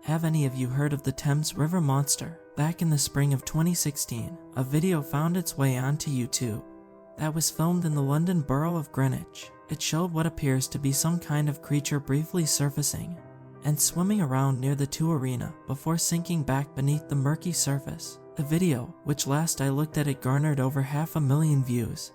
Have any of you heard of the Thames River monster? Back in the spring of 2016, a video found its way onto YouTube that was filmed in the London borough of Greenwich. It showed what appears to be some kind of creature briefly surfacing and swimming around near the 2 arena before sinking back beneath the murky surface. The video, which last I looked at it, garnered over 500,000 views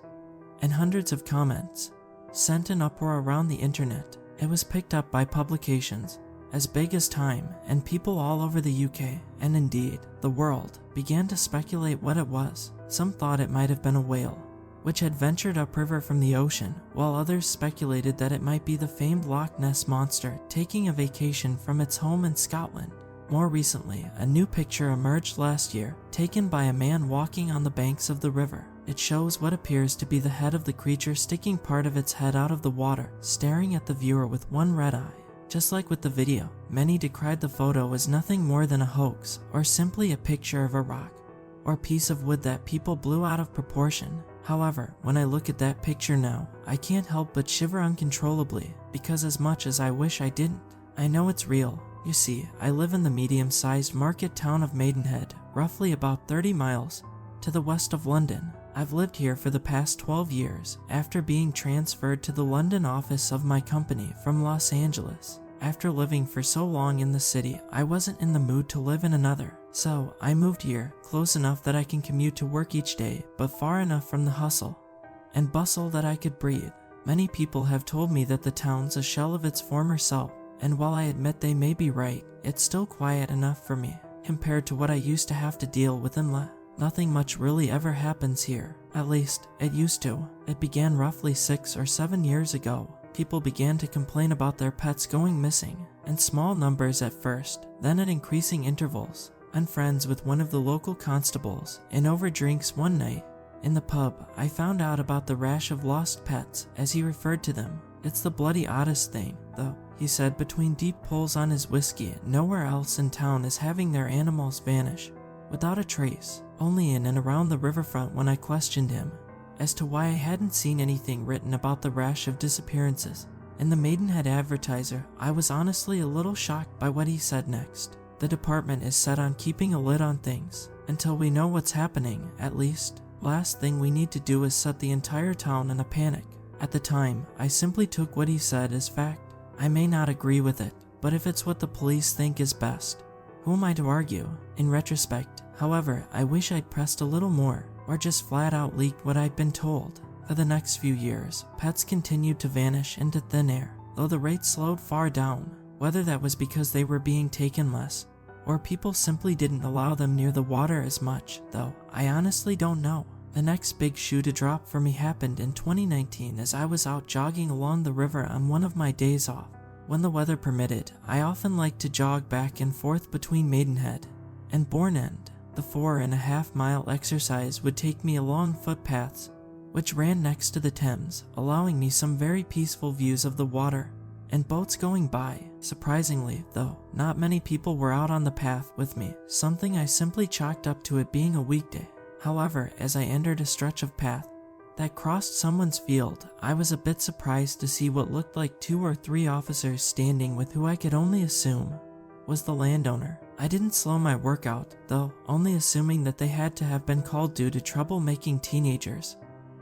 and hundreds of comments, sent an uproar around the internet. It was picked up by publications as big as Time, and people all over the UK, and indeed, the world, began to speculate what it was. Some thought it might have been a whale, which had ventured upriver from the ocean, while others speculated that it might be the famed Loch Ness monster taking a vacation from its home in Scotland. More recently, a new picture emerged last year, taken by a man walking on the banks of the river. It shows what appears to be the head of the creature sticking part of its head out of the water, staring at the viewer with one red eye. Just like with the video, many decried the photo as nothing more than a hoax, or simply a picture of a rock or piece of wood that people blew out of proportion. However, when I look at that picture now, I can't help but shiver uncontrollably, because as much as I wish I didn't, I know it's real. You see, I live in the medium-sized market town of Maidenhead, roughly about 30 miles to the west of London. I've lived here for the past 12 years, after being transferred to the London office of my company from Los Angeles. After living for so long in the city, I wasn't in the mood to live in another. So, I moved here, close enough that I can commute to work each day, but far enough from the hustle and bustle that I could breathe. Many people have told me that the town's a shell of its former self, and while I admit they may be right, it's still quiet enough for me, compared to what I used to have to deal with in Nothing much really ever happens here. At least, it used to. It began roughly 6 or 7 years ago. People began to complain about their pets going missing, in small numbers at first, then at increasing intervals. I'm friends with one of the local constables, and over drinks one night, in the pub, I found out about the rash of lost pets, as he referred to them. It's the bloody oddest thing, though, he said between deep pulls on his whiskey. Nowhere else in town is having their animals vanish without a trace, only in and around the riverfront. When I questioned him as to why I hadn't seen anything written about the rash of disappearances in the Maidenhead Advertiser, I was honestly a little shocked by what he said next. The department is set on keeping a lid on things until we know what's happening, at least. Last thing we need to do is set the entire town in a panic. At the time, I simply took what he said as fact. I may not agree with it, but if it's what the police think is best, who am I to argue? In retrospect, however, I wish I'd pressed a little more, or just flat out leaked what I'd been told. For the next few years, pets continued to vanish into thin air, though the rate slowed far down. Whether that was because they were being taken less, or people simply didn't allow them near the water as much, though, I honestly don't know. The next big shoe to drop for me happened in 2019 as I was out jogging along the river on one of my days off. When the weather permitted, I often liked to jog back and forth between Maidenhead and Bourne End. The 4.5-mile exercise would take me along footpaths which ran next to the Thames, allowing me some very peaceful views of the water and boats going by. Surprisingly, though, not many people were out on the path with me, something I simply chalked up to it being a weekday. However, as I entered a stretch of path that crossed someone's field, I was a bit surprised to see what looked like 2 or 3 officers standing with who I could only assume was the landowner. I didn't slow my workout, though, only assuming that they had to have been called due to trouble-making teenagers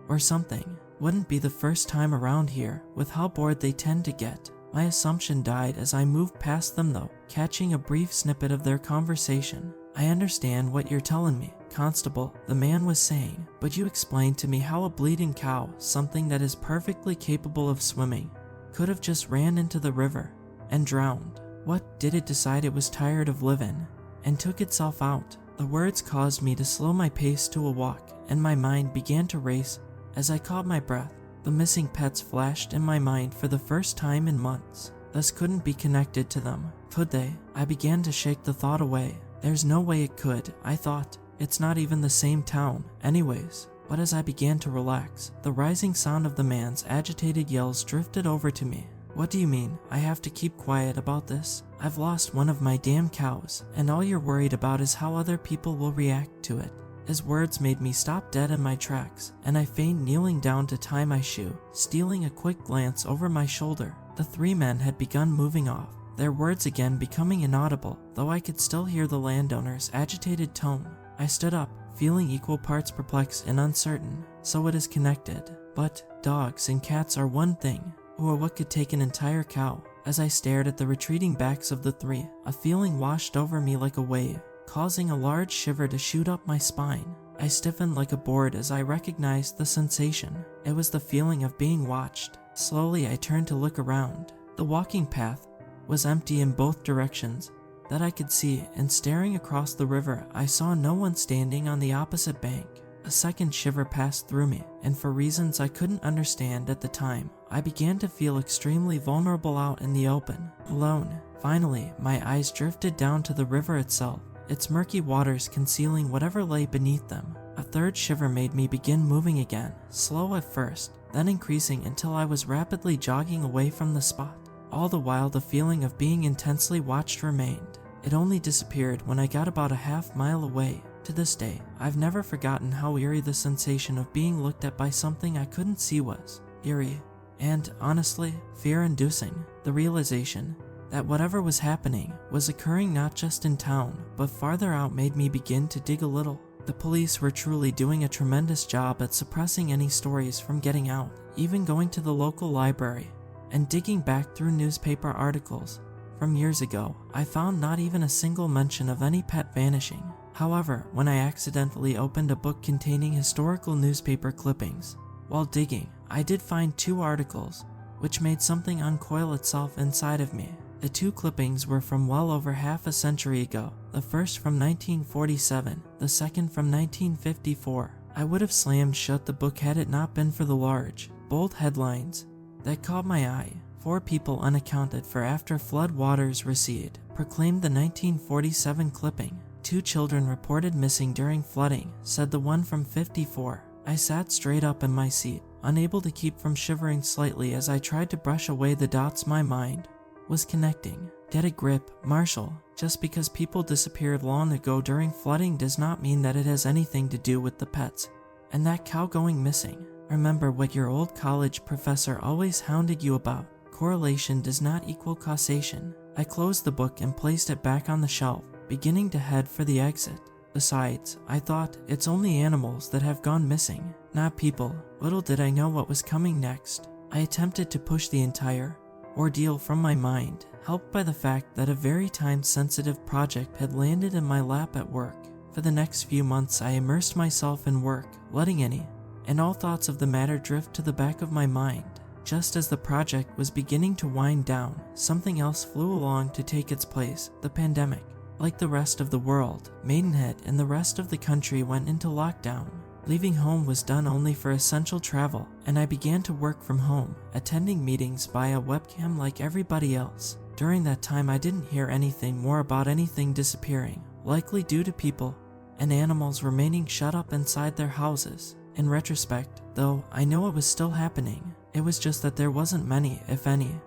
or something. Wouldn't be the first time around here, with how bored they tend to get. My assumption died as I moved past them though, catching a brief snippet of their conversation. I understand what you're telling me, Constable, the man was saying, but you explained to me how a bleeding cow, something that is perfectly capable of swimming, could have just ran into the river and drowned. What, did it decide it was tired of living and took itself out? The words caused me to slow my pace to a walk, and my mind began to race as I caught my breath. The missing pets flashed in my mind for the first time in months, thus couldn't be connected to them. Could they? I began to shake the thought away. There's no way it could, I thought. It's not even the same town, anyways. But as I began to relax, the rising sound of the man's agitated yells drifted over to me. What do you mean, I have to keep quiet about this? I've lost one of my damn cows, and all you're worried about is how other people will react to it. His words made me stop dead in my tracks, and I feigned kneeling down to tie my shoe, stealing a quick glance over my shoulder. The 3 men had begun moving off. their words again becoming inaudible, though I could still hear the landowner's agitated tone. I stood up, feeling equal parts perplexed and uncertain. So it is connected. But dogs and cats are one thing, or what could take an entire cow? As I stared at the retreating backs of the three, a feeling washed over me like a wave, causing a large shiver to shoot up my spine. I stiffened like a board as I recognized the sensation. It was the feeling of being watched. Slowly I turned to look around. The walking path was empty in both directions that I could see, and staring across the river, I saw no one standing on the opposite bank. A second shiver passed through me, and for reasons I couldn't understand at the time, I began to feel extremely vulnerable out in the open, alone. Finally, my eyes drifted down to the river itself, its murky waters concealing whatever lay beneath them. A third shiver made me begin moving again, slow at first, then increasing until I was rapidly jogging away from the spot. All the while the feeling of being intensely watched remained. It only disappeared when I got about a half-mile away. To this day, I've never forgotten how eerie the sensation of being looked at by something I couldn't see was. Eerie, and honestly, fear-inducing. The realization that whatever was happening was occurring not just in town, but farther out made me begin to dig a little. The police were truly doing a tremendous job at suppressing any stories from getting out, even going to the local library and digging back through newspaper articles from years ago. I found not even a single mention of any pet vanishing. However, when I accidentally opened a book containing historical newspaper clippings while digging, I did find 2 articles, which made something uncoil itself inside of me. The 2 clippings were from well over half a century ago, the first from 1947, the second from 1954. I would have slammed shut the book had it not been for the large, bold headlines that caught my eye. 4 people unaccounted for after flood waters recede, proclaimed the 1947 clipping. 2 children reported missing during flooding, said the one from 54. I sat straight up in my seat, unable to keep from shivering slightly as I tried to brush away the dots my mind was connecting. Get a grip, Marshall. Just because people disappeared long ago during flooding does not mean that it has anything to do with the pets and that cow going missing. Remember what your old college professor always hounded you about. Correlation does not equal causation. I closed the book and placed it back on the shelf, beginning to head for the exit. Besides, I thought, it's only animals that have gone missing, not people. Little did I know what was coming next. I attempted to push the entire ordeal from my mind, helped by the fact that a very time-sensitive project had landed in my lap at work. For the next few months I immersed myself in work, letting any and all thoughts of the matter drift to the back of my mind. Just as the project was beginning to wind down, something else flew along to take its place, the pandemic. Like the rest of the world, Maidenhead and the rest of the country went into lockdown. Leaving home was done only for essential travel, and I began to work from home, attending meetings via webcam like everybody else. During that time I didn't hear anything more about anything disappearing, likely due to people and animals remaining shut up inside their houses. In retrospect, though, I know it was still happening. It was just that there wasn't many, if any,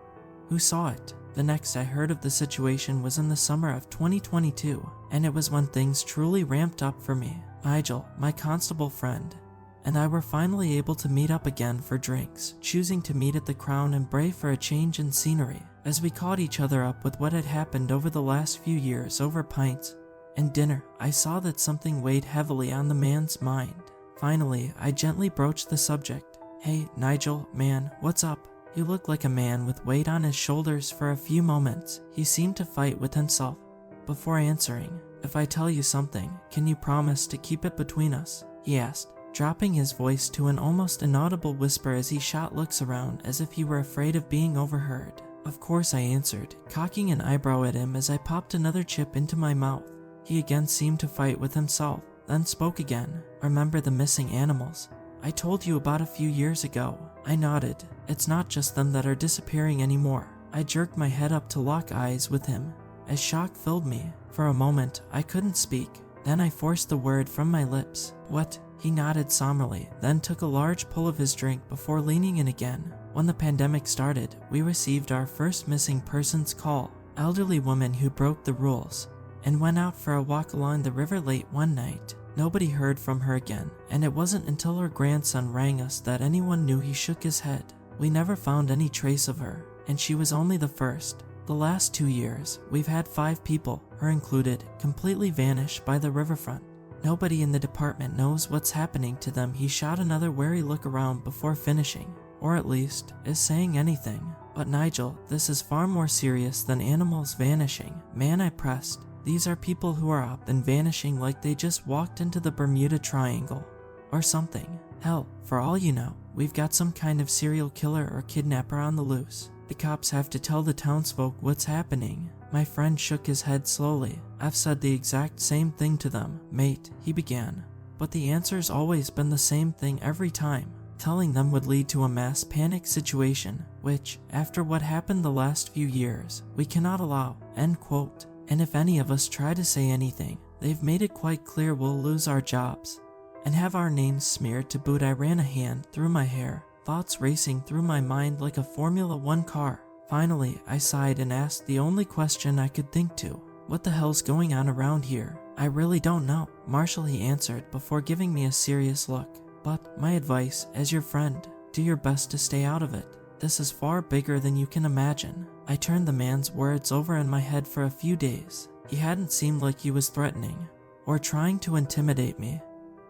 who saw it. The next I heard of the situation was in the summer of 2022, and it was when things truly ramped up for me. Nigel, my constable friend, and I were finally able to meet up again for drinks, choosing to meet at the Crown and Bray for a change in scenery. As we caught each other up with what had happened over the last few years over pints and dinner, I saw that something weighed heavily on the man's mind. Finally, I gently broached the subject. Hey, Nigel, man, what's up? You look like a man with weight on his shoulders. For a few moments, he seemed to fight with himself before answering. If I tell you something, can you promise to keep it between us? He asked, dropping his voice to an almost inaudible whisper as he shot looks around as if he were afraid of being overheard. Of course, I answered, cocking an eyebrow at him as I popped another chip into my mouth. He again seemed to fight with himself, then spoke again. Remember the missing animals I told you about a few years ago? I nodded. It's not just them that are disappearing anymore. I jerked my head up to lock eyes with him as shock filled me. For a moment, I couldn't speak. Then I forced the word from my lips. What? He nodded somberly, then took a large pull of his drink before leaning in again. When the pandemic started, we received our first missing persons call. Elderly woman who broke the rules and went out for a walk along the river late one night. Nobody heard from her again, and it wasn't until her grandson rang us that anyone knew. He shook his head. We never found any trace of her, and she was only the first The last 2 years, we've had 5 people, her included, completely vanish by the riverfront. Nobody in the department knows what's happening to them. He shot another wary look around before finishing, or at least, is saying anything. But Nigel, this is far more serious than animals vanishing. Man, I pressed. These are people who are up and vanishing like they just walked into the Bermuda Triangle. Or something. Hell, for all you know, we've got some kind of serial killer or kidnapper on the loose. The cops have to tell the townsfolk what's happening. My friend shook his head slowly. I've said the exact same thing to them, mate, he began. But the answer's always been the same thing every time. Telling them would lead to a mass panic situation, which, after what happened the last few years, we cannot allow, end quote. And if any of us try to say anything, they've made it quite clear we'll lose our jobs. And have our names smeared to boot. I ran a hand through my hair, thoughts racing through my mind like a Formula 1 car. Finally, I sighed and asked the only question I could think to. What the hell's going on around here? I really don't know, Marshall, he answered before giving me a serious look. But my advice, as your friend, do your best to stay out of it. This is far bigger than you can imagine. I turned the man's words over in my head for a few days. He hadn't seemed like he was threatening, or trying to intimidate me.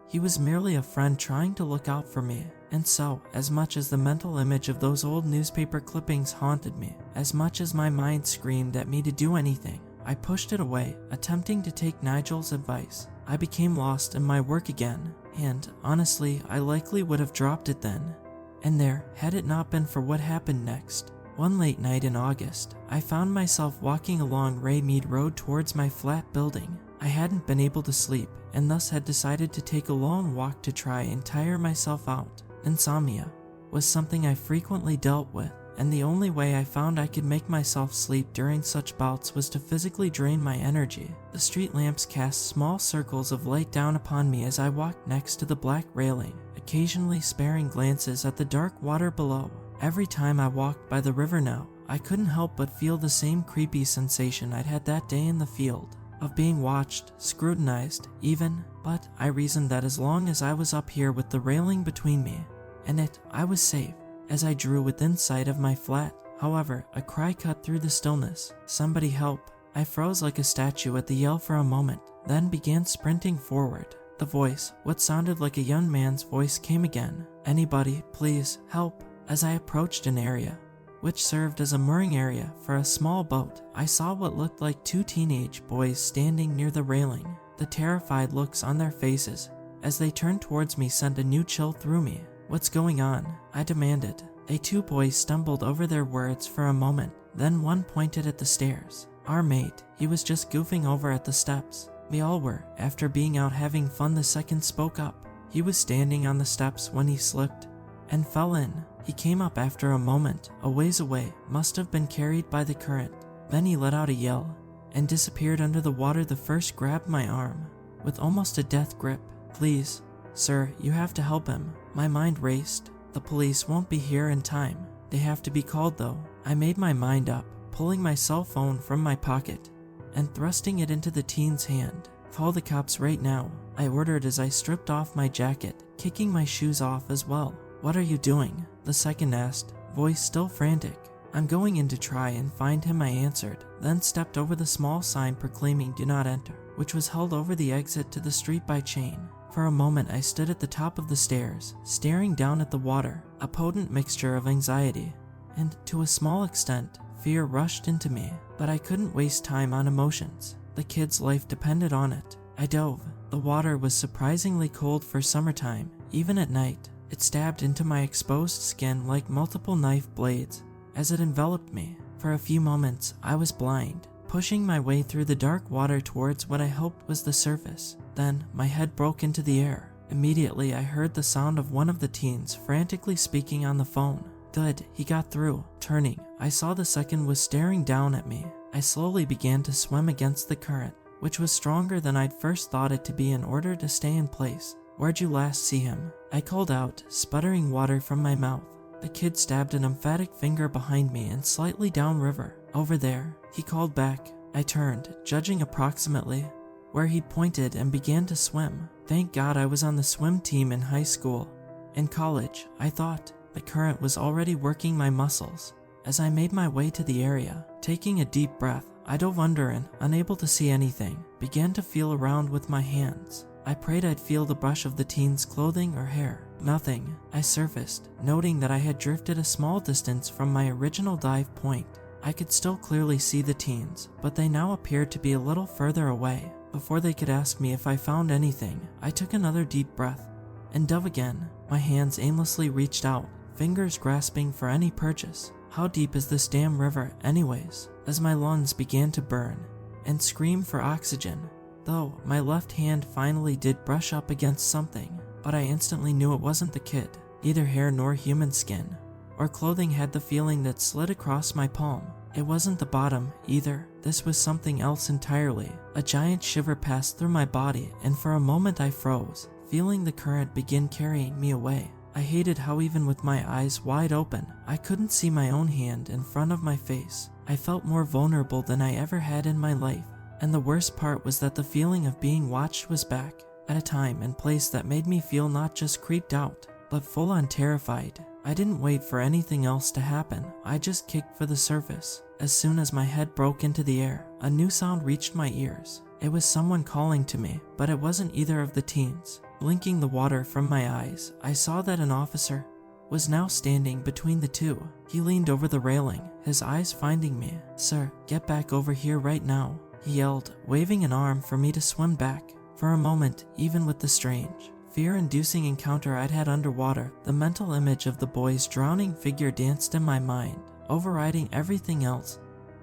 He was merely a friend trying to look out for me. And so, as much as the mental image of those old newspaper clippings haunted me, as much as my mind screamed at me to do anything, I pushed it away, attempting to take Nigel's advice. I became lost in my work again, and honestly, I likely would have dropped it then and there had it not been for what happened next. One late night in August, I found myself walking along Raymead Road towards my flat building. I hadn't been able to sleep, and thus had decided to take a long walk to try and tire myself out. Insomnia was something I frequently dealt with, and the only way I found I could make myself sleep during such bouts was to physically drain my energy. The street lamps cast small circles of light down upon me as I walked next to the black railing, occasionally sparing glances at the dark water below. Every time I walked by the river now, I couldn't help but feel the same creepy sensation I'd had that day in the field, of being watched, scrutinized, even, but I reasoned that as long as I was up here with the railing between me and it, I was safe. As I drew within sight of my flat, however, a cry cut through the stillness. Somebody help. I froze like a statue at the yell for a moment, then began sprinting forward. The voice, what sounded like a young man's voice, came again. Anybody, please, help. As I approached an area, which served as a mooring area for a small boat, I saw what looked like 2 teenage boys standing near the railing. The terrified looks on their faces as they turned towards me sent a new chill through me. What's going on? I demanded. The 2 boys stumbled over their words for a moment, then one pointed at the stairs. Our mate, he was just goofing over at the steps. We all were, after being out having fun. The second spoke up. He was standing on the steps when he slipped and fell in. He came up after a moment, a ways away, must have been carried by the current. Then he let out a yell and disappeared under the water. The first grabbed my arm with almost a death grip. Please, sir, you have to help him. My mind raced. The police won't be here in time. They have to be called though. I made my mind up, pulling my cell phone from my pocket and thrusting it into the teen's hand. Call the cops right now, I ordered as I stripped off my jacket, kicking my shoes off as well. What are you doing? The second asked, voice still frantic. I'm going in to try and find him, I answered, then stepped over the small sign proclaiming do not enter, which was held over the exit to the street by chain. For a moment I stood at the top of the stairs, staring down at the water. A potent mixture of anxiety and, to a small extent, fear rushed into me, but I couldn't waste time on emotions. The kid's life depended on it. I dove. The water was surprisingly cold for summertime, even at night. It stabbed into my exposed skin like multiple knife blades as it enveloped me. For a few moments, I was blind, pushing my way through the dark water towards what I hoped was the surface. Then, my head broke into the air. Immediately, I heard the sound of one of the teens frantically speaking on the phone. Good, he got through. Turning, I saw the second was staring down at me. I slowly began to swim against the current, which was stronger than I'd first thought it to be, in order to stay in place. Where'd you last see him? I called out, sputtering water from my mouth. The kid stabbed an emphatic finger behind me and slightly downriver. Over there, he called back. I turned, judging approximately where he'd pointed, and began to swim. Thank God I was on the swim team in high school. In college, I thought, the current was already working my muscles. as I made my way to the area. Taking a deep breath, I dove under and, unable to see anything, began to feel around with my hands. I prayed I'd feel the brush of the teen's clothing or hair. Nothing. I surfaced, noting that I had drifted a small distance from my original dive point. I could still clearly see the teens, but they now appeared to be a little further away. Before they could ask me if I found anything, I took another deep breath and dove again. My hands aimlessly reached out, fingers grasping for any purchase. How deep is this damn river anyways? As my lungs began to burn and scream for oxygen. Though my left hand finally did brush up against something, but I instantly knew it wasn't the kid. Neither hair nor human skin or clothing had the feeling that slid across my palm. It wasn't the bottom either. This was something else entirely. A giant shiver passed through my body, and for a moment I froze, feeling the current begin carrying me away. I hated how even with my eyes wide open, I couldn't see my own hand in front of my face. I felt more vulnerable than I ever had in my life, and the worst part was that the feeling of being watched was back, at a time and place that made me feel not just creeped out, but full-on terrified. I didn't wait for anything else to happen, I just kicked for the surface. As soon as my head broke into the air, a new sound reached my ears. It was someone calling to me, but it wasn't either of the teens. Blinking the water from my eyes, I saw that an officer was now standing between the two. He leaned over the railing, his eyes finding me. "Sir, get back over here right now," he yelled, waving an arm for me to swim back. For a moment, even with the strange, fear-inducing encounter I'd had underwater, the mental image of the boy's drowning figure danced in my mind, overriding everything else.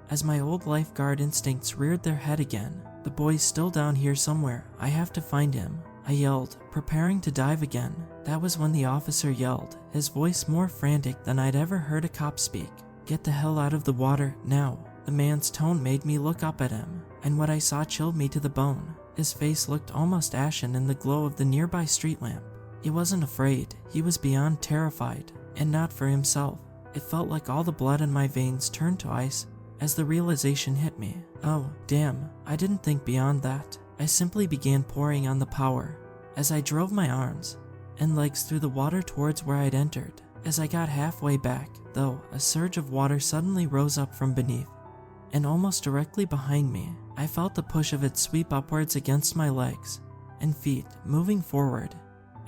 As my old lifeguard instincts reared their head again, "The boy's still down here somewhere, I have to find him," I yelled, preparing to dive again. That was when the officer yelled, his voice more frantic than I'd ever heard a cop speak. "Get the hell out of the water, now." The man's tone made me look up at him, and what I saw chilled me to the bone. His face looked almost ashen in the glow of the nearby street lamp. He wasn't afraid, he was beyond terrified, and not for himself. It felt like all the blood in my veins turned to ice as the realization hit me. Oh, damn, I didn't think beyond that. I simply began pouring on the power as I drove my arms and legs through the water towards where I'd entered. As I got halfway back, though, a surge of water suddenly rose up from beneath, and almost directly behind me, I felt the push of it sweep upwards against my legs and feet, moving forward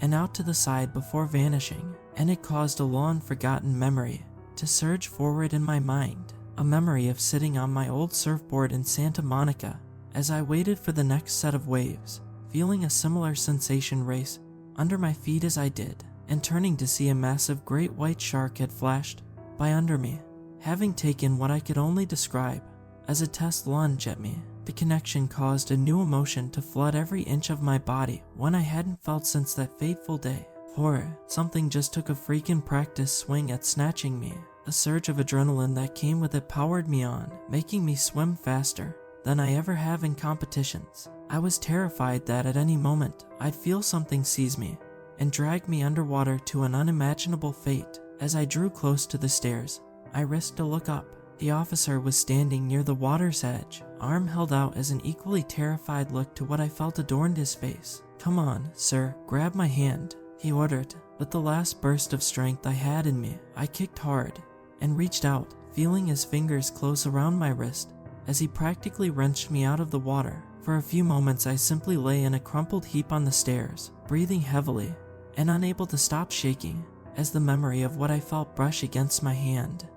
and out to the side before vanishing, and it caused a long-forgotten memory to surge forward in my mind, a memory of sitting on my old surfboard in Santa Monica as I waited for the next set of waves, feeling a similar sensation race under my feet as I did, and turning to see a massive great white shark had flashed by under me, having taken what I could only describe as a test lunge at me. The connection caused a new emotion to flood every inch of my body, one I hadn't felt since that fateful day. Horror. Something just took a freaking practice swing at snatching me. A surge of adrenaline that came with it powered me on, making me swim faster than I ever have in competitions. I was terrified that at any moment I'd feel something seize me and drag me underwater to an unimaginable fate. As I drew close to the stairs, I risked a look up. The officer was standing near the water's edge, arm held out as an equally terrified look to what I felt adorned his face. "Come on, sir, grab my hand," he ordered. With the last burst of strength I had in me, I kicked hard and reached out, feeling his fingers close around my wrist as he practically wrenched me out of the water. For a few moments I simply lay in a crumpled heap on the stairs, breathing heavily and unable to stop shaking as the memory of what I felt brush against my hand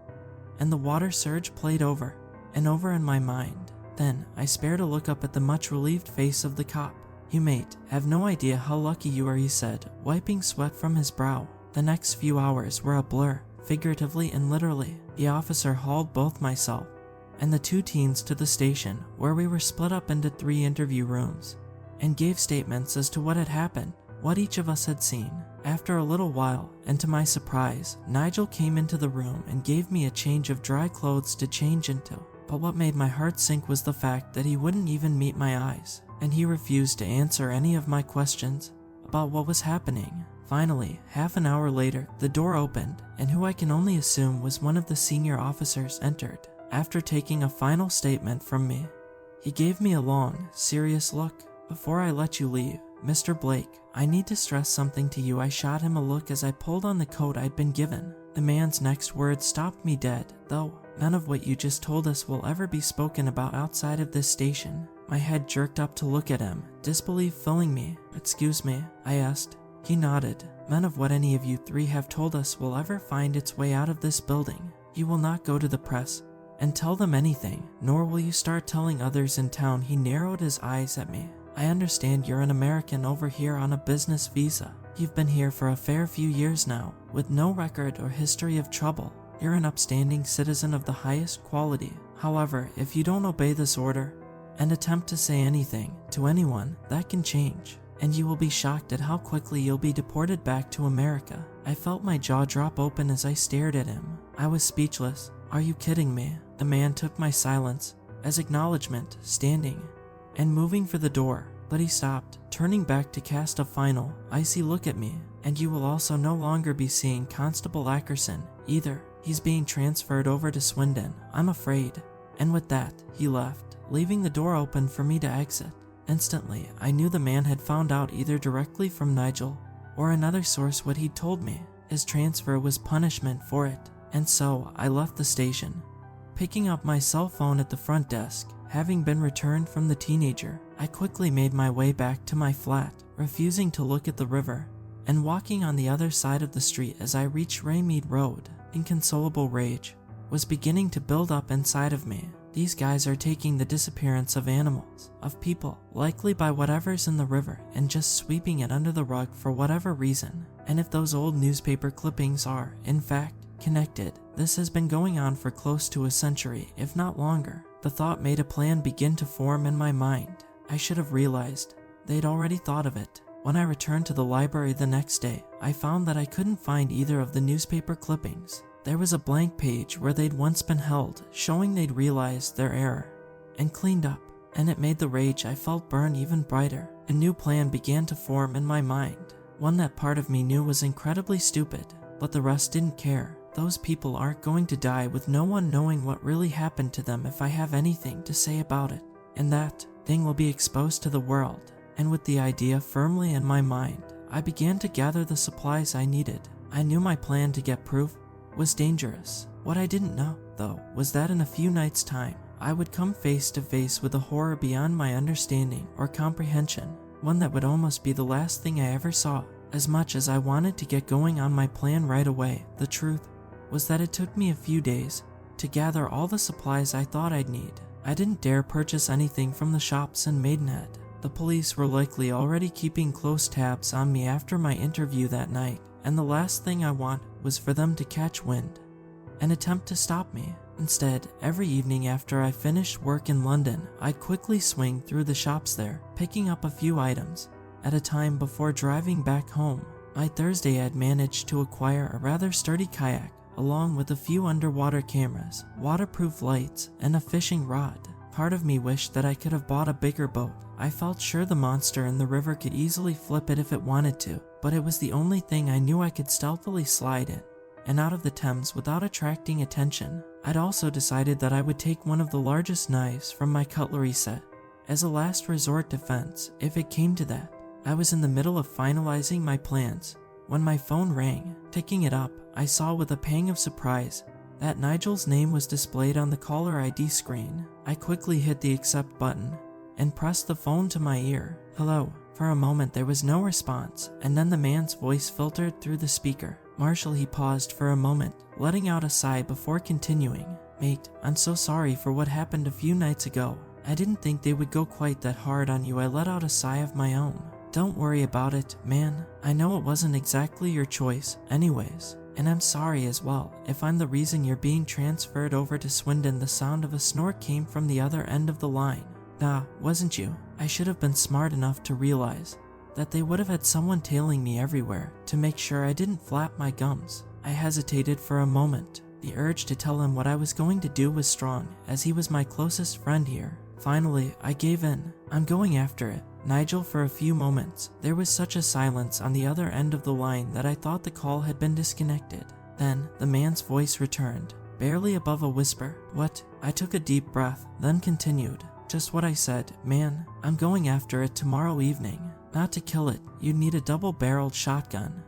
and the water surge played over and over in my mind. Then I spared a look up at the much relieved face of the cop. "You mate, have no idea how lucky you are," he said, wiping sweat from his brow. The next few hours were a blur, figuratively and literally. The officer hauled both myself and the two teens to the station, where we were split up into 3 interview rooms, and gave statements as to what had happened, what each of us had seen. After a little while, and to my surprise, Nigel came into the room and gave me a change of dry clothes to change into. But what made my heart sink was the fact that he wouldn't even meet my eyes, and he refused to answer any of my questions about what was happening. Finally, half an hour later, the door opened, and who I can only assume was one of the senior officers entered. After taking a final statement from me, he gave me a long, serious look. "Before I let you leave, Mr. Blake, I need to stress something to you." I shot him a look as I pulled on the coat I'd been given. The man's next words stopped me dead, though. None of what you just told us will ever be spoken about outside of this station. My head jerked up to look at him, disbelief filling me. Excuse me, I asked. He nodded. None of what any of you three have told us will ever find its way out of this building. You will not go to the press and tell them anything, nor will you start telling others in town. He narrowed his eyes at me. I understand you're an American over here on a business visa. You've been here for a fair few years now, with no record or history of trouble. You're an upstanding citizen of the highest quality. However, if you don't obey this order and attempt to say anything to anyone, that can change, and you will be shocked at how quickly you'll be deported back to America. I felt my jaw drop open as I stared at him. I was speechless. Are you kidding me? The man took my silence as acknowledgement, standing and moving for the door, but he stopped, turning back to cast a final, icy look at me. And you will also no longer be seeing Constable Ackerson either. He's being transferred over to Swindon, I'm afraid. And with that, he left, leaving the door open for me to exit. Instantly, I knew the man had found out either directly from Nigel or another source what he'd told me. His transfer was punishment for it, and so I left the station. Picking up my cell phone at the front desk, having been returned from the teenager, I quickly made my way back to my flat, refusing to look at the river, and walking on the other side of the street as I reached Raymead Road. Inconsolable rage was beginning to build up inside of me. These guys are taking the disappearance of animals, of people, likely by whatever's in the river, and just sweeping it under the rug for whatever reason. And if those old newspaper clippings are, in fact, connected, this has been going on for close to a century, if not longer. The thought made a plan begin to form in my mind. I should have realized they'd already thought of it. When I returned to the library the next day, I found that I couldn't find either of the newspaper clippings. There was a blank page where they'd once been held, showing they'd realized their error and cleaned up, and it made the rage I felt burn even brighter. A new plan began to form in my mind, one that part of me knew was incredibly stupid, but the rest didn't care. Those people aren't going to die with no one knowing what really happened to them if I have anything to say about it, and that thing will be exposed to the world. And with the idea firmly in my mind, I began to gather the supplies I needed. I knew my plan to get proof was dangerous. What I didn't know, though, was that in a few nights' time, I would come face to face with a horror beyond my understanding or comprehension, one that would almost be the last thing I ever saw. As much as I wanted to get going on my plan right away, the truth was that it took me a few days to gather all the supplies I thought I'd need. I didn't dare purchase anything from the shops in Maidenhead. The police were likely already keeping close tabs on me after my interview that night, and the last thing I want was for them to catch wind and attempt to stop me. Instead, every evening after I finished work in London, I'd quickly swing through the shops there, picking up a few items at a time before driving back home. By Thursday, I'd managed to acquire a rather sturdy kayak, along with a few underwater cameras, waterproof lights, and a fishing rod. Part of me wished that I could have bought a bigger boat. I felt sure the monster in the river could easily flip it if it wanted to, but it was the only thing I knew I could stealthily slide in and out of the Thames without attracting attention. I'd also decided that I would take one of the largest knives from my cutlery set as a last resort defense if it came to that. I was in the middle of finalizing my plans when my phone rang. Picking it up, I saw with a pang of surprise that Nigel's name was displayed on the caller ID screen. I quickly hit the accept button and pressed the phone to my ear. Hello. For a moment there was no response, and then the man's voice filtered through the speaker. Marshall, he paused for a moment, letting out a sigh before continuing. Mate, I'm so sorry for what happened a few nights ago. I didn't think they would go quite that hard on you. I let out a sigh of my own. Don't worry about it, man. I know it wasn't exactly your choice anyways. And I'm sorry as well if I'm the reason you're being transferred over to Swindon. The sound of a snort came from the other end of the line. Nah, wasn't you? I should have been smart enough to realize that they would have had someone tailing me everywhere to make sure I didn't flap my gums. I hesitated for a moment. The urge to tell him what I was going to do was strong, as he was my closest friend here. Finally, I gave in. I'm going after it, Nigel. For a few moments, there was such a silence on the other end of the line that I thought the call had been disconnected. Then, the man's voice returned, barely above a whisper. What? I took a deep breath, then continued. Just what I said, man. I'm going after it tomorrow evening. Not to kill it, you'd need a double-barreled shotgun,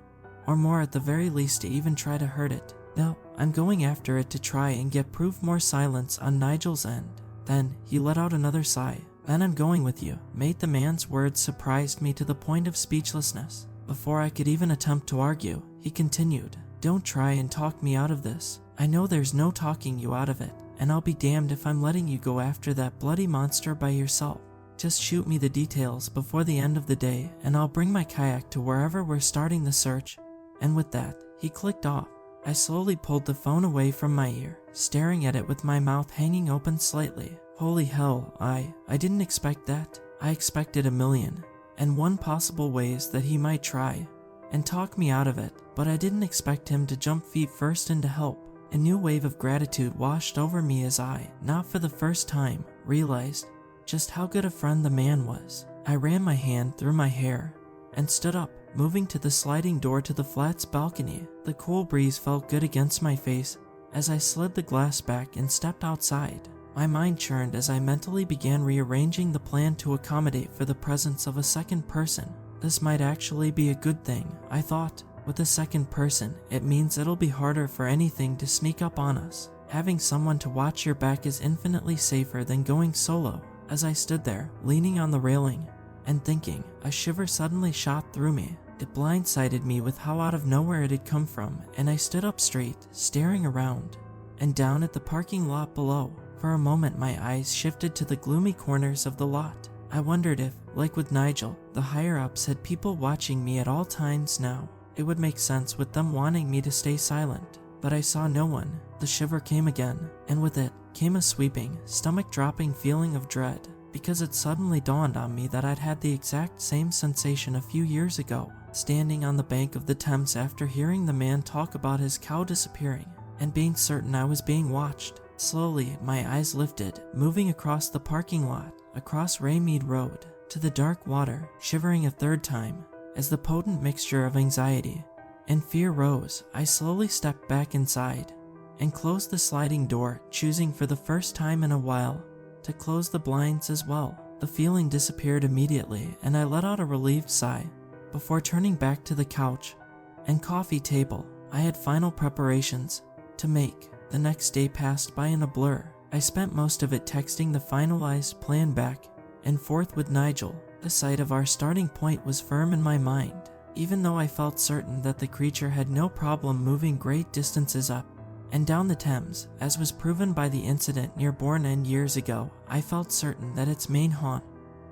or more at the very least to even try to hurt it. No, I'm going after it to try and get proof more silence on Nigel's end. Then he let out another sigh. Then I'm going with you, mate. The man's words surprised me to the point of speechlessness. Before I could even attempt to argue, he continued, don't try and talk me out of this. I know there's no talking you out of it, and I'll be damned if I'm letting you go after that bloody monster by yourself. Just shoot me the details before the end of the day, and I'll bring my kayak to wherever we're starting the search. And with that, he clicked off. I slowly pulled the phone away from my ear, staring at it with my mouth hanging open slightly. Holy hell, I didn't expect that. I expected a million and one possible ways that he might try and talk me out of it, but I didn't expect him to jump feet first in to help. A new wave of gratitude washed over me as I, not for the first time, realized just how good a friend the man was. I ran my hand through my hair and stood up, moving to the sliding door to the flat's balcony. The cool breeze felt good against my face as I slid the glass back and stepped outside. My mind churned as I mentally began rearranging the plan to accommodate for the presence of a second person. This might actually be a good thing, I thought. With a second person, it means it'll be harder for anything to sneak up on us. Having someone to watch your back is infinitely safer than going solo. As I stood there, leaning on the railing and thinking, a shiver suddenly shot through me. It blindsided me with how out of nowhere it had come from, and I stood up straight, staring around and down at the parking lot below. For a moment, my eyes shifted to the gloomy corners of the lot. I wondered if, like with Nigel, the higher-ups had people watching me at all times now. It would make sense with them wanting me to stay silent, but I saw no one. The shiver came again, and with it came a sweeping, stomach-dropping feeling of dread, because it suddenly dawned on me that I'd had the exact same sensation a few years ago, standing on the bank of the Thames after hearing the man talk about his cow disappearing, and being certain I was being watched. Slowly, my eyes lifted, moving across the parking lot, across Raymead Road, to the dark water, shivering a third time. As the potent mixture of anxiety and fear rose, I slowly stepped back inside and closed the sliding door, choosing for the first time in a while to close the blinds as well. The feeling disappeared immediately, and I let out a relieved sigh before turning back to the couch and coffee table. I had final preparations to make. The next day passed by in a blur. I spent most of it texting the finalized plan back and forth with Nigel. The sight of our starting point was firm in my mind, even though I felt certain that the creature had no problem moving great distances up and down the Thames, as was proven by the incident near Bourne End years ago. I felt certain that its main haunt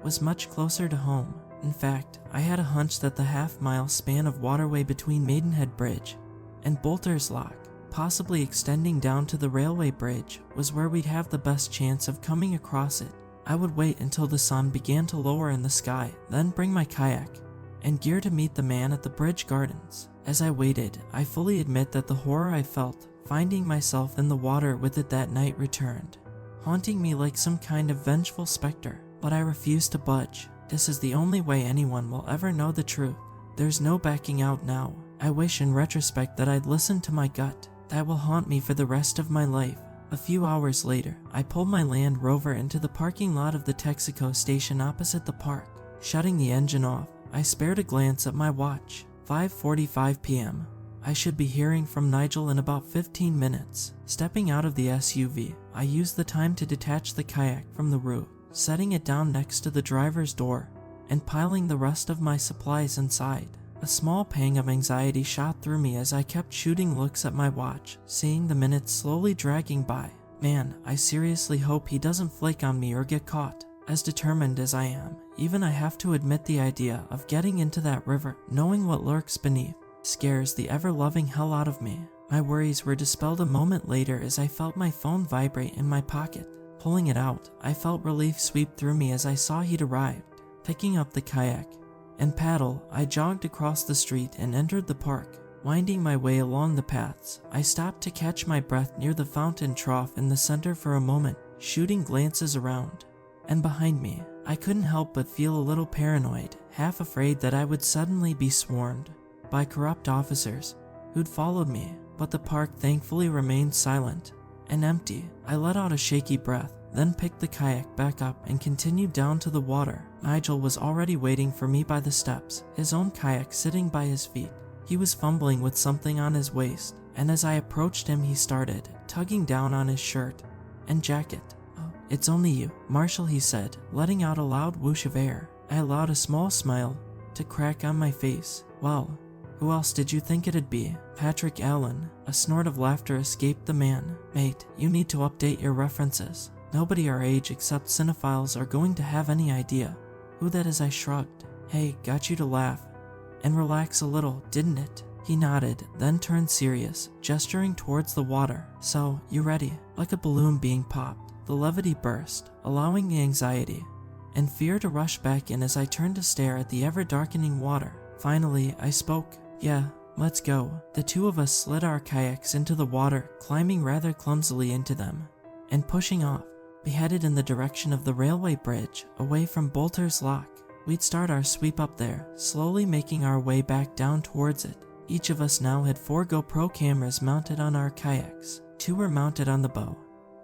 was much closer to home. In fact, I had a hunch that the half-mile span of waterway between Maidenhead Bridge and Bolter's Lock, possibly extending down to the railway bridge, was where we'd have the best chance of coming across it. I would wait until the sun began to lower in the sky, then bring my kayak and gear to meet the man at the bridge gardens. As I waited, I fully admit that the horror I felt finding myself in the water with it that night returned, haunting me like some kind of vengeful specter. But I refused to budge. This is the only way anyone will ever know the truth. There's no backing out now. I wish in retrospect that I'd listened to my gut. That will haunt me for the rest of my life. A few hours later, I pulled my Land Rover into the parking lot of the Texaco station opposite the park. Shutting the engine off, I spared a glance at my watch. 5:45 p.m. I should be hearing from Nigel in about 15 minutes. Stepping out of the SUV, I used the time to detach the kayak from the roof, setting it down next to the driver's door and piling the rest of my supplies inside. A small pang of anxiety shot through me as I kept shooting looks at my watch, seeing the minutes slowly dragging by. Man, I seriously hope he doesn't flake on me or get caught. As determined as I am, even I have to admit the idea of getting into that river, knowing what lurks beneath, scares the ever-loving hell out of me. My worries were dispelled a moment later as I felt my phone vibrate in my pocket. Pulling it out, I felt relief sweep through me as I saw he'd arrived. Picking up the kayak and paddle, I jogged across the street and entered the park. Winding my way along the paths, I stopped to catch my breath near the fountain trough in the center for a moment, shooting glances around and behind me. I couldn't help but feel a little paranoid, half afraid that I would suddenly be swarmed by corrupt officers who'd followed me, but the park thankfully remained silent and empty. I let out a shaky breath, then picked the kayak back up and continued down to the water. Nigel was already waiting for me by the steps, his own kayak sitting by his feet. He was fumbling with something on his waist, and as I approached him, he started tugging down on his shirt and jacket. "Oh, it's only you, Marshall," he said, letting out a loud whoosh of air. I allowed a small smile to crack on my face. "Well, who else did you think it'd be?" "Patrick Allen." A snort of laughter escaped the man. "Mate, you need to update your references. Nobody our age except cinephiles are going to have any idea who that is." I shrugged. "Hey, got you to laugh and relax a little, didn't it?" He nodded, then turned serious, gesturing towards the water. "So, you ready?" Like a balloon being popped, the levity burst, allowing the anxiety and fear to rush back in as I turned to stare at the ever-darkening water. Finally, I spoke. "Yeah, let's go." The two of us slid our kayaks into the water, climbing rather clumsily into them, and pushing off. We headed in the direction of the railway bridge, away from Bolter's Lock. We'd start our sweep up there, slowly making our way back down towards it. Each of us now had 4 GoPro cameras mounted on our kayaks. 2 were mounted on the bow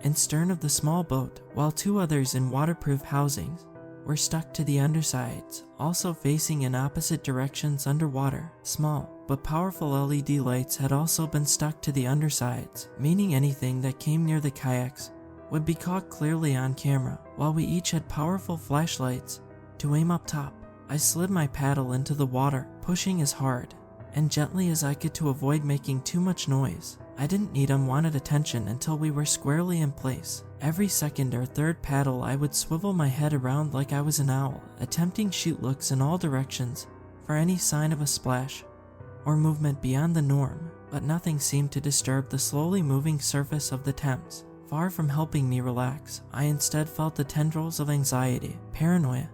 and stern of the small boat, while 2 others in waterproof housings were stuck to the undersides, also facing in opposite directions underwater. Small but powerful LED lights had also been stuck to the undersides, meaning anything that came near the kayaks would be caught clearly on camera, while we each had powerful flashlights to aim up top. I slid my paddle into the water, pushing as hard and gently as I could to avoid making too much noise. I didn't need unwanted attention until we were squarely in place. Every second or third paddle I would swivel my head around like I was an owl, attempting shoot looks in all directions for any sign of a splash or movement beyond the norm, but nothing seemed to disturb the slowly moving surface of the Thames. Far from helping me relax, I instead felt the tendrils of anxiety, paranoia,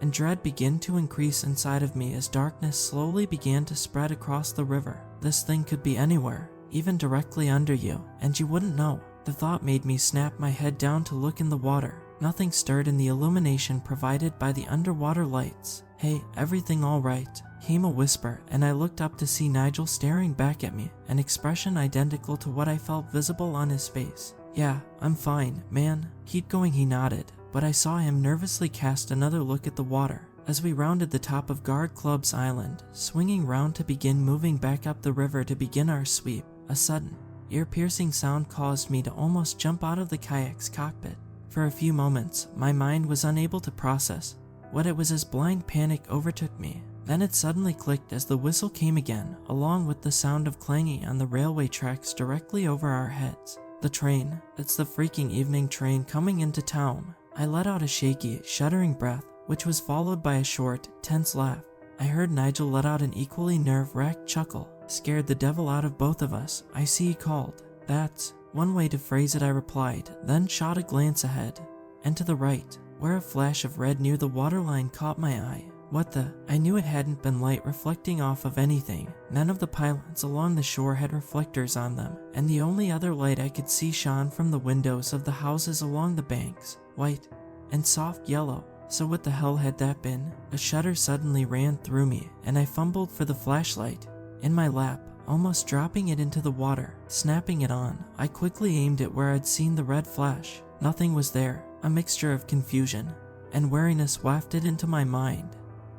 and dread begin to increase inside of me as darkness slowly began to spread across the river. This thing could be anywhere, even directly under you, and you wouldn't know. The thought made me snap my head down to look in the water. Nothing stirred in the illumination provided by the underwater lights. "Hey, everything all right?" came a whisper, and I looked up to see Nigel staring back at me, an expression identical to what I felt visible on his face. "Yeah, I'm fine, man. Keep going," he nodded, but I saw him nervously cast another look at the water. As we rounded the top of Guard Club's island, swinging round to begin moving back up the river to begin our sweep, a sudden, ear-piercing sound caused me to almost jump out of the kayak's cockpit. For a few moments, my mind was unable to process what it was as blind panic overtook me. Then it suddenly clicked as the whistle came again, along with the sound of clanging on the railway tracks directly over our heads. The train. It's the freaking evening train coming into town. I let out a shaky, shuddering breath, which was followed by a short, tense laugh. I heard Nigel let out an equally nerve-wracked chuckle. "Scared the devil out of both of us, I see," he called. "That's one way to phrase it," I replied, then shot a glance ahead and to the right, where a flash of red near the waterline caught my eye. What the? I knew it hadn't been light reflecting off of anything. None of the pylons along the shore had reflectors on them, and the only other light I could see shone from the windows of the houses along the banks, white and soft yellow. So what the hell had that been? A shudder suddenly ran through me, and I fumbled for the flashlight in my lap, almost dropping it into the water. Snapping it on, I quickly aimed it where I'd seen the red flash. Nothing was there. A mixture of confusion and wariness wafted into my mind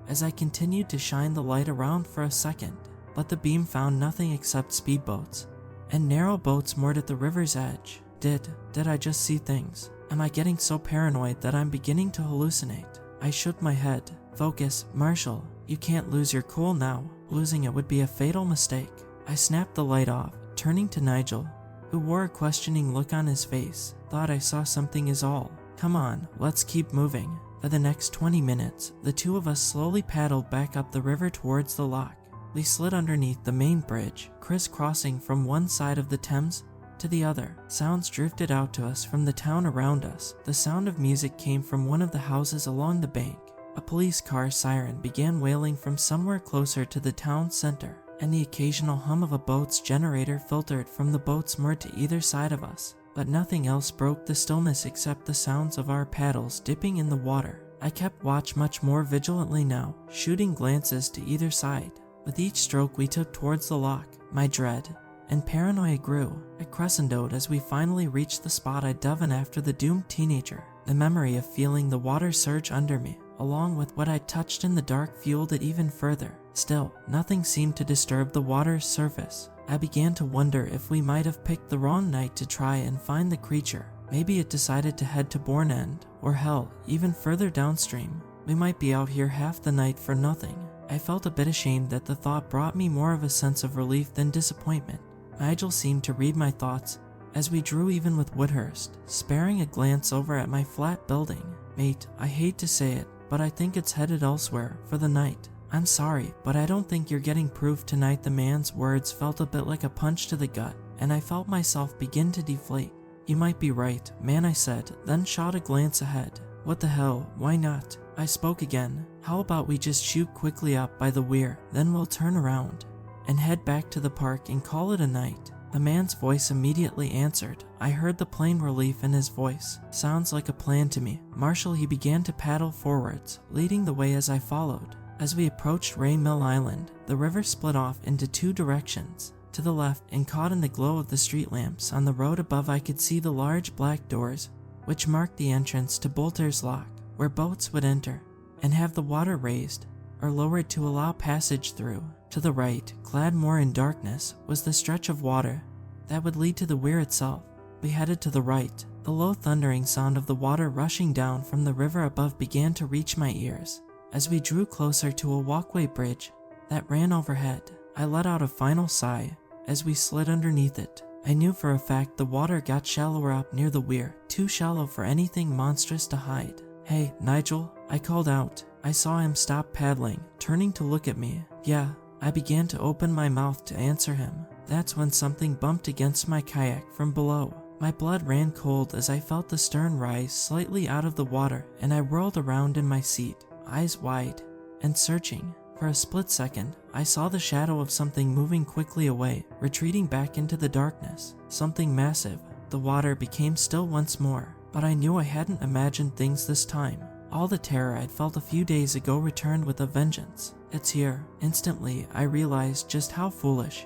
as I continued to shine the light around for a second, but the beam found nothing except speedboats and narrow boats moored at the river's edge. Did I just see things? Am I getting so paranoid that I'm beginning to hallucinate? I shook my head. "Focus, Marshall. You can't lose your cool now. Losing it would be a fatal mistake." I snapped the light off, turning to Nigel, who wore a questioning look on his face. "Thought I saw something is all. Come on, let's keep moving." For the next 20 minutes, the two of us slowly paddled back up the river towards the lock. We slid underneath the main bridge, crisscrossing from one side of the Thames to the other. Sounds drifted out to us from the town around us. The sound of music came from one of the houses along the bank. A police car siren began wailing from somewhere closer to the town center, and the occasional hum of a boat's generator filtered from the boats moored to either side of us. But nothing else broke the stillness except the sounds of our paddles dipping in the water. I kept watch much more vigilantly now, shooting glances to either side. With each stroke we took towards the lock, my dread and paranoia grew. I crescendoed as we finally reached the spot I'd dove in after the doomed teenager. The memory of feeling the water surge under me, along with what I'd touched in the dark, fueled it even further. Still, nothing seemed to disturb the water's surface. I began to wonder if we might have picked the wrong night to try and find the creature. Maybe it decided to head to Bourne End, or hell, even further downstream. We might be out here half the night for nothing. I felt a bit ashamed that the thought brought me more of a sense of relief than disappointment. Nigel seemed to read my thoughts as we drew even with Woodhurst, sparing a glance over at my flat building. Mate, I hate to say it, but I think it's headed elsewhere for the night. I'm sorry, but I don't think you're getting proof tonight. The man's words felt a bit like a punch to the gut, and I felt myself begin to deflate. You might be right, man, I said, then shot a glance ahead. What the hell, why not? I spoke again. How about we just shoot quickly up by the weir, then we'll turn around and head back to the park and call it a night. The man's voice immediately answered. I heard the plain relief in his voice. Sounds like a plan to me. Marshall, he began to paddle forwards, leading the way as I followed. As we approached Ray Mill Island, the river split off into two directions. To the left, and caught in the glow of the street lamps on the road above, I could see the large black doors, which marked the entrance to Bolter's Lock, where boats would enter and have the water raised or lowered to allow passage through. To the right, clad more in darkness, was the stretch of water that would lead to the weir itself. We headed to the right. The low thundering sound of the water rushing down from the river above began to reach my ears. As we drew closer to a walkway bridge that ran overhead, I let out a final sigh as we slid underneath it. I knew for a fact the water got shallower up near the weir, too shallow for anything monstrous to hide. Hey, Nigel, I called out. I saw him stop paddling, turning to look at me. Yeah, I began to open my mouth to answer him. That's when something bumped against my kayak from below. My blood ran cold as I felt the stern rise slightly out of the water, and I whirled around in my seat, eyes wide and searching. For a split second, I saw the shadow of something moving quickly away, retreating back into the darkness. Something massive. The water became still once more, but I knew I hadn't imagined things this time. All the terror I'd felt a few days ago returned with a vengeance. It's here. Instantly, I realized just how foolish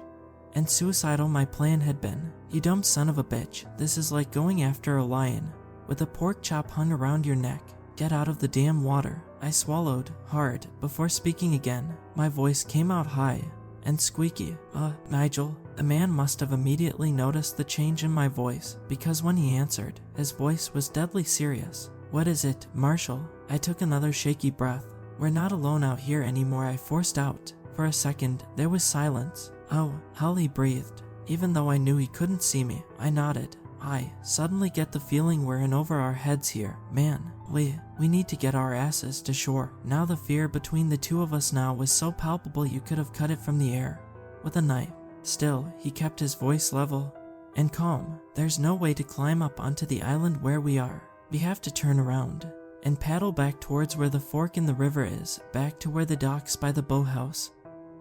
and suicidal my plan had been. You dumb son of a bitch, this is like going after a lion with a pork chop hung around your neck. Get out of the damn water. I swallowed hard before speaking again. My voice came out high and squeaky. Nigel. The man must have immediately noticed the change in my voice, because when he answered, his voice was deadly serious. What is it, Marshall? I took another shaky breath. We're not alone out here anymore, I forced out. For a second, there was silence. Oh, hell, he breathed. Even though I knew he couldn't see me, I nodded. I suddenly get the feeling we're in over our heads here. Man, we need to get our asses to shore. Now the fear between the two of us now was so palpable you could have cut it from the air with a knife. Still, he kept his voice level and calm. There's no way to climb up onto the island where we are. We have to turn around and paddle back towards where the fork in the river is, back to where the docks by the boathouse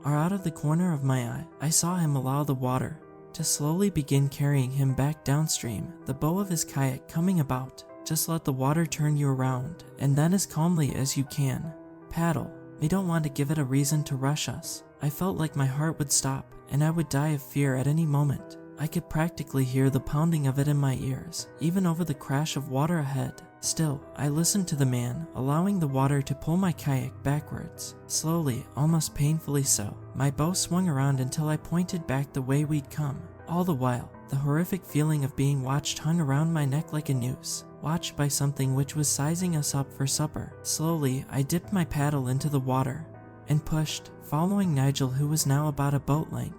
are. Out of the corner of my eye, I saw him allow the water to slowly begin carrying him back downstream, the bow of his kayak coming about. Just let the water turn you around, and then as calmly as you can, paddle. We don't want to give it a reason to rush us. I felt like my heart would stop, and I would die of fear at any moment. I could practically hear the pounding of it in my ears, even over the crash of water ahead. Still, I listened to the man, allowing the water to pull my kayak backwards. Slowly, almost painfully so, my bow swung around until I pointed back the way we'd come. All the while, the horrific feeling of being watched hung around my neck like a noose, watched by something which was sizing us up for supper. Slowly, I dipped my paddle into the water and pushed, following Nigel, who was now about a boat length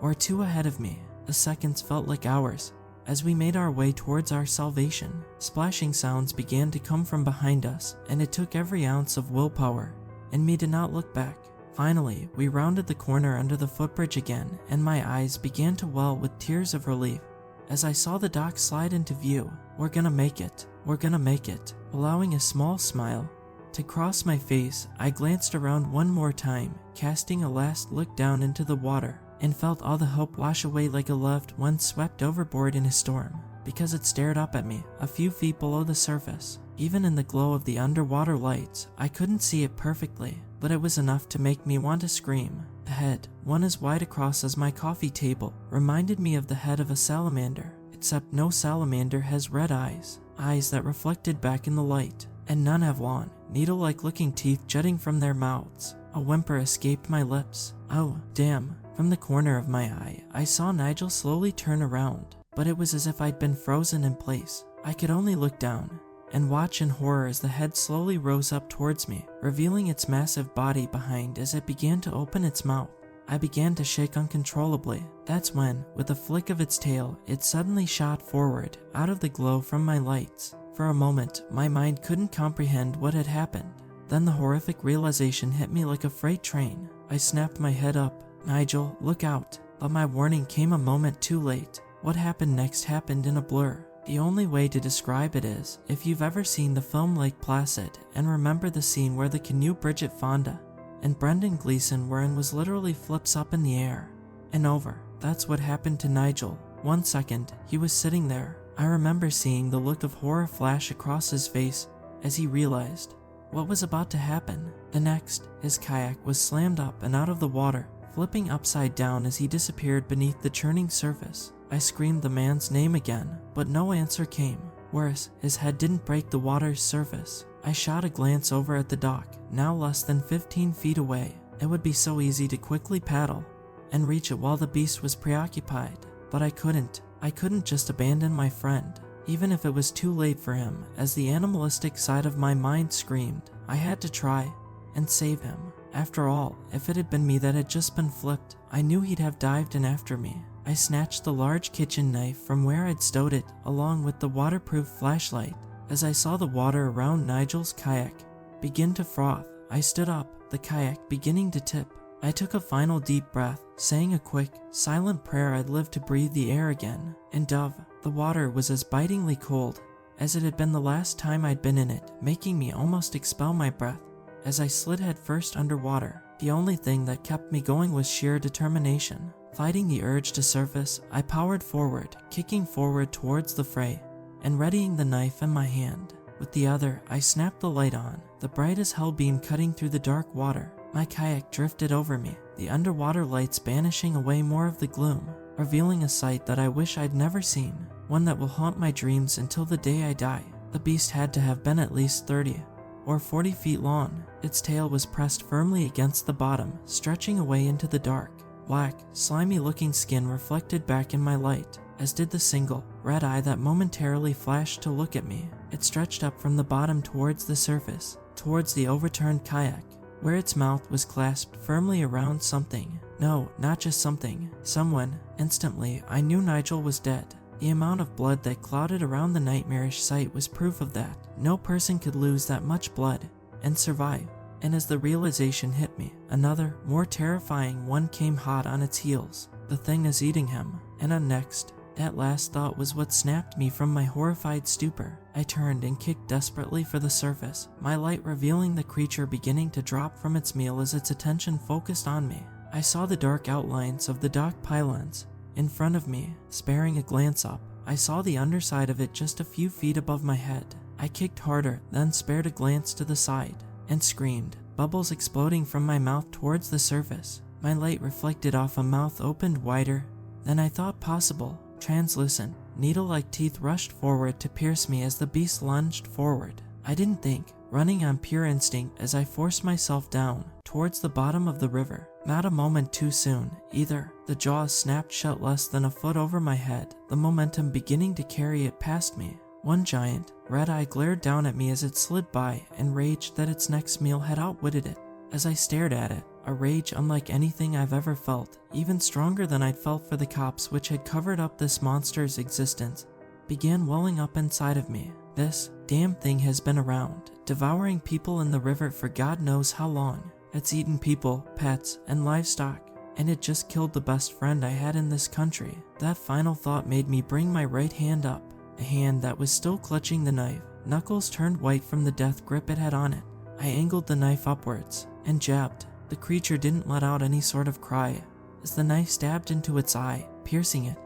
or two ahead of me. The seconds felt like hours as we made our way towards our salvation. Splashing sounds began to come from behind us, and it took every ounce of willpower in me to not look back. Finally, we rounded the corner under the footbridge again, and my eyes began to well with tears of relief as I saw the dock slide into view. We're gonna make it. We're gonna make it. Allowing a small smile to cross my face, I glanced around one more time, casting a last look down into the water, and felt all the hope wash away like a loved one swept overboard in a storm, because it stared up at me a few feet below the surface. Even in the glow of the underwater lights, I couldn't see it perfectly, but it was enough to make me want to scream. The head, one as wide across as my coffee table, reminded me of the head of a salamander, except no salamander has red eyes, eyes that reflected back in the light, and none have long, needle-like looking teeth jutting from their mouths. A whimper escaped my lips. Oh, damn. From the corner of my eye, I saw Nigel slowly turn around, but it was as if I'd been frozen in place. I could only look down and watch in horror as the head slowly rose up towards me, revealing its massive body behind as it began to open its mouth. I began to shake uncontrollably. That's when, with a flick of its tail, it suddenly shot forward, out of the glow from my lights. For a moment, my mind couldn't comprehend what had happened. Then the horrific realization hit me like a freight train. I snapped my head up. "Nigel, look out." But my warning came a moment too late. What happened next happened in a blur. The only way to describe it is, if you've ever seen the film Lake Placid and remember the scene where the canoe Bridget Fonda and Brendan Gleeson were in was literally flips up in the air and over. That's what happened to Nigel. 1 second, he was sitting there. I remember seeing the look of horror flash across his face as he realized what was about to happen. The next, his kayak was slammed up and out of the water, flipping upside down as he disappeared beneath the churning surface. I screamed the man's name again, but no answer came. Worse, his head didn't break the water's surface. I shot a glance over at the dock, now less than 15 feet away. It would be so easy to quickly paddle and reach it while the beast was preoccupied, but I couldn't. I couldn't just abandon my friend, even if it was too late for him. As the animalistic side of my mind screamed, I had to try and save him. After all, if it had been me that had just been flipped, I knew he'd have dived in after me. I snatched the large kitchen knife from where I'd stowed it, along with the waterproof flashlight. As I saw the water around Nigel's kayak begin to froth, I stood up, the kayak beginning to tip. I took a final deep breath, saying a quick, silent prayer I'd live to breathe the air again. And the water was as bitingly cold as it had been the last time I'd been in it, making me almost expel my breath. As I slid head first underwater, the only thing that kept me going was sheer determination. Fighting the urge to surface, I powered forward, kicking forward towards the fray, and readying the knife in my hand. With the other, I snapped the light on, the bright as hell beam cutting through the dark water. My kayak drifted over me, the underwater lights banishing away more of the gloom, revealing a sight that I wish I'd never seen, one that will haunt my dreams until the day I die. The beast had to have been at least 30 or 40 feet long. Its tail was pressed firmly against the bottom, stretching away into the dark. Black, slimy-looking skin reflected back in my light, as did the single, red eye that momentarily flashed to look at me. It stretched up from the bottom towards the surface, towards the overturned kayak, where its mouth was clasped firmly around something. No, not just something, someone. Instantly, I knew Nigel was dead. The amount of blood that clouded around the nightmarish sight was proof of that. No person could lose that much blood and survive. And as the realization hit me, another, more terrifying one came hot on its heels. The thing is eating him. And next, that last thought was what snapped me from my horrified stupor. I turned and kicked desperately for the surface, my light revealing the creature beginning to drop from its meal as its attention focused on me. I saw the dark outlines of the dock pylons in front of me. Sparing a glance up, I saw the underside of it just a few feet above my head. I kicked harder, then spared a glance to the side and screamed, bubbles exploding from my mouth towards the surface. My light reflected off a mouth opened wider than I thought possible. Translucent, needle-like teeth rushed forward to pierce me as the beast lunged forward. I didn't think, running on pure instinct as I forced myself down towards the bottom of the river. Not a moment too soon, either. The jaws snapped shut less than a foot over my head, the momentum beginning to carry it past me. One giant, red eye glared down at me as it slid by and raged that its next meal had outwitted it. As I stared at it, a rage unlike anything I've ever felt, even stronger than I'd felt for the cops which had covered up this monster's existence, began welling up inside of me. This damn thing has been around, devouring people in the river for God knows how long. It's eaten people, pets, and livestock, and it just killed the best friend I had in this country. That final thought made me bring my right hand up, a hand that was still clutching the knife. Knuckles turned white from the death grip it had on it. I angled the knife upwards and jabbed. The creature didn't let out any sort of cry as the knife stabbed into its eye, piercing it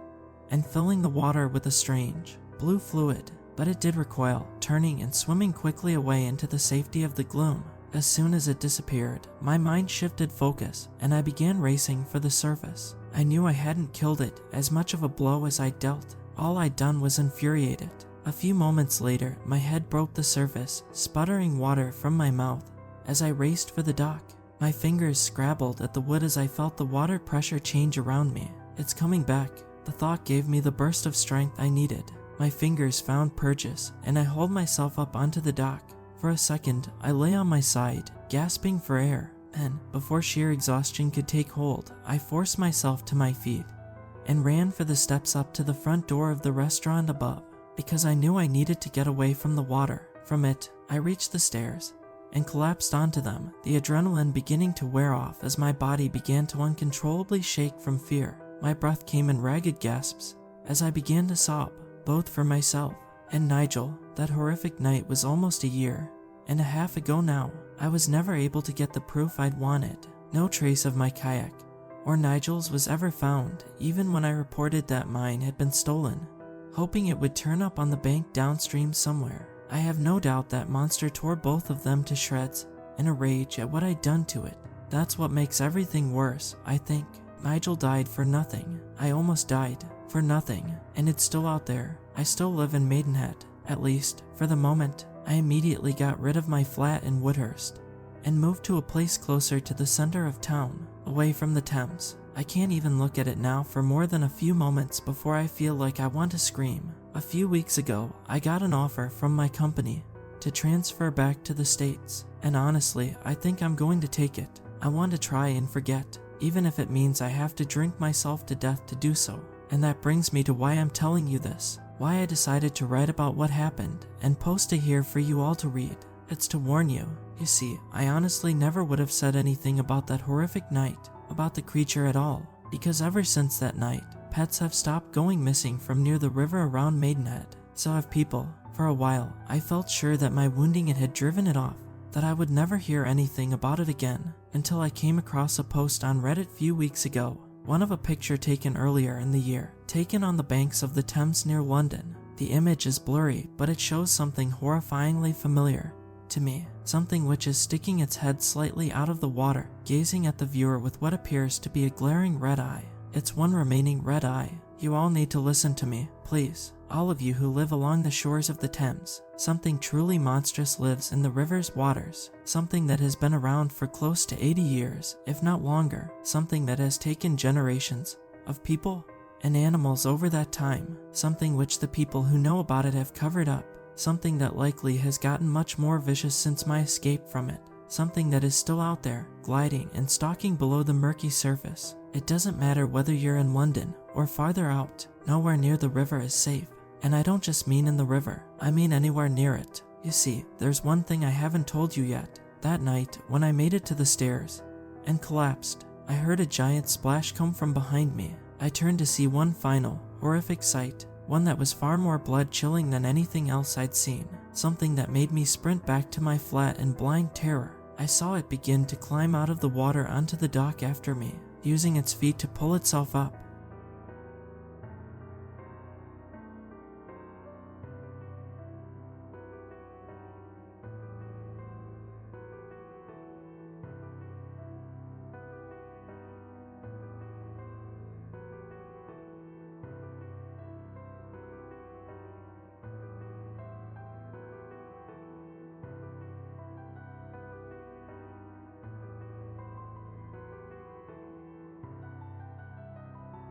and filling the water with a strange blue fluid. But it did recoil, turning and swimming quickly away into the safety of the gloom. As soon as it disappeared, my mind shifted focus and I began racing for the surface. I knew I hadn't killed it as much of a blow as I'd dealt. All I'd done was infuriate it. A few moments later, my head broke the surface, sputtering water from my mouth as I raced for the dock. My fingers scrabbled at the wood as I felt the water pressure change around me. It's coming back. The thought gave me the burst of strength I needed. My fingers found purchase, and I hauled myself up onto the dock. For a second, I lay on my side, gasping for air. Then, before sheer exhaustion could take hold, I forced myself to my feet and ran for the steps up to the front door of the restaurant above, because I knew I needed to get away from the water. From it, I reached the stairs and collapsed onto them, the adrenaline beginning to wear off as my body began to uncontrollably shake from fear. My breath came in ragged gasps as I began to sob, both for myself and Nigel. That horrific night was almost a year and a half ago now. I was never able to get the proof I'd wanted. No trace of my kayak or Nigel's was ever found, even when I reported that mine had been stolen, hoping it would turn up on the bank downstream somewhere. I have no doubt that monster tore both of them to shreds in a rage at what I'd done to it. That's what makes everything worse, I think. Nigel died for nothing. I almost died for nothing, and it's still out there. I still live in Maidenhead, at least for the moment. I immediately got rid of my flat in Woodhurst and moved to a place closer to the center of town, away from the Thames. I can't even look at it now for more than a few moments before I feel like I want to scream. A few weeks ago, I got an offer from my company to transfer back to the States, and honestly, I think I'm going to take it. I want to try and forget, even if it means I have to drink myself to death to do so. And that brings me to why I'm telling you this, why I decided to write about what happened and post it here for you all to read. It's to warn you. You see, I honestly never would have said anything about that horrific night, about the creature at all, because ever since that night, pets have stopped going missing from near the river around Maidenhead. So have people. For a while, I felt sure that my wounding it had driven it off, that I would never hear anything about it again, until I came across a post on Reddit a few weeks ago, one of a picture taken earlier in the year, taken on the banks of the Thames near London. The image is blurry, but it shows something horrifyingly familiar to me, something which is sticking its head slightly out of the water, gazing at the viewer with what appears to be a glaring red eye. It's one remaining red eye. You all need to listen to me, please. All of you who live along the shores of the Thames. Something truly monstrous lives in the river's waters. Something that has been around for close to 80 years, if not longer. Something that has taken generations of people and animals over that time. Something which the people who know about it have covered up. Something that likely has gotten much more vicious since my escape from it. Something that is still out there, gliding and stalking below the murky surface. It doesn't matter whether you're in London or farther out, nowhere near the river is safe. And I don't just mean in the river, I mean anywhere near it. You see, there's one thing I haven't told you yet. That night, when I made it to the stairs and collapsed, I heard a giant splash come from behind me. I turned to see one final, horrific sight, one that was far more blood-chilling than anything else I'd seen. Something that made me sprint back to my flat in blind terror. I saw it begin to climb out of the water onto the dock after me, using its feet to pull itself up.